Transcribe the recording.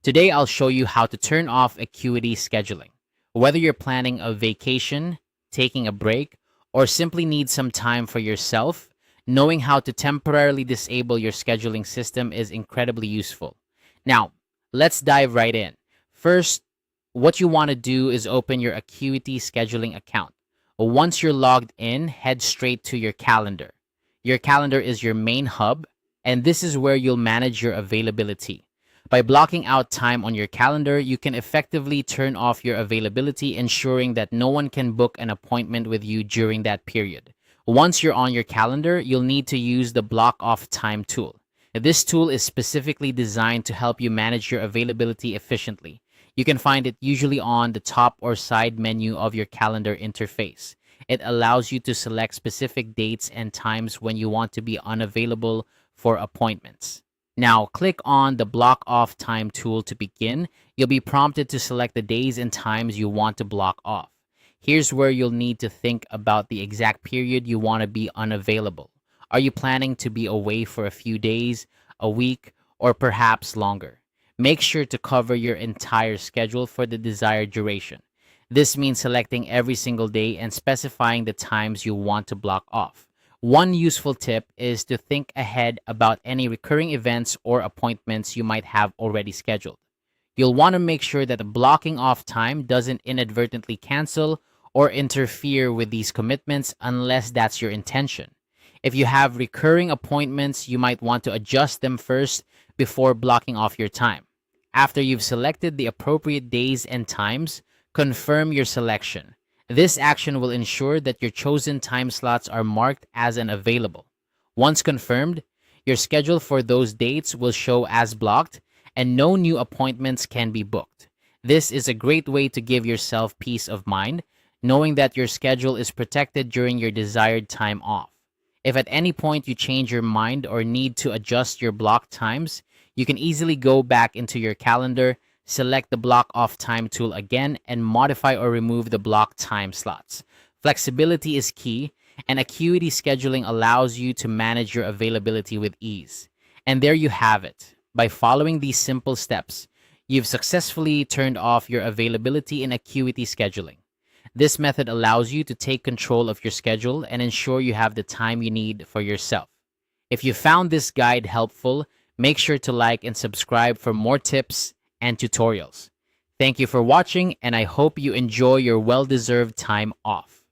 Today, I'll show you how to turn off Acuity Scheduling. Whether you're planning a vacation, taking a break, or simply need some time for yourself, knowing how to temporarily disable your scheduling system is incredibly useful. Now, let's dive right in. First, what you want to do is open your Acuity Scheduling account. Once you're logged in, head straight to your calendar. Your calendar is your main hub, and this is where you'll manage your availability. By blocking out time on your calendar, you can effectively turn off your availability, ensuring that no one can book an appointment with you during that period. Once you're on your calendar, you'll need to use the block off time tool. This tool is specifically designed to help you manage your availability efficiently. You can find it usually on the top or side menu of your calendar interface. It allows you to select specific dates and times when you want to be unavailable for appointments. Now, click on the Block Off Time tool to begin. You'll be prompted to select the days and times you want to block off. Here's where you'll need to think about the exact period you want to be unavailable. Are you planning to be away for a few days, a week, or perhaps longer? Make sure to cover your entire schedule for the desired duration. This means selecting every single day and specifying the times you want to block off. One useful tip is to think ahead about any recurring events or appointments you might have already scheduled. You'll want to make sure that the blocking off time doesn't inadvertently cancel or interfere with these commitments unless that's your intention. If you have recurring appointments, you might want to adjust them first before blocking off your time. After you've selected the appropriate days and times, confirm your selection. This action will ensure that your chosen time slots are marked as unavailable. Once confirmed, your schedule for those dates will show as blocked and no new appointments can be booked. This is a great way to give yourself peace of mind, knowing that your schedule is protected during your desired time off. If at any point you change your mind or need to adjust your block times, you can easily go back into your calendar, select the block off time tool again, and modify or remove the block time slots. Flexibility is key, and Acuity Scheduling allows you to manage your availability with ease. And there you have it. By following these simple steps, you've successfully turned off your availability in Acuity Scheduling. This method allows you to take control of your schedule and ensure you have the time you need for yourself. If you found this guide helpful, make sure to like and subscribe for more tips and tutorials. Thank you for watching, and I hope you enjoy your well-deserved time off.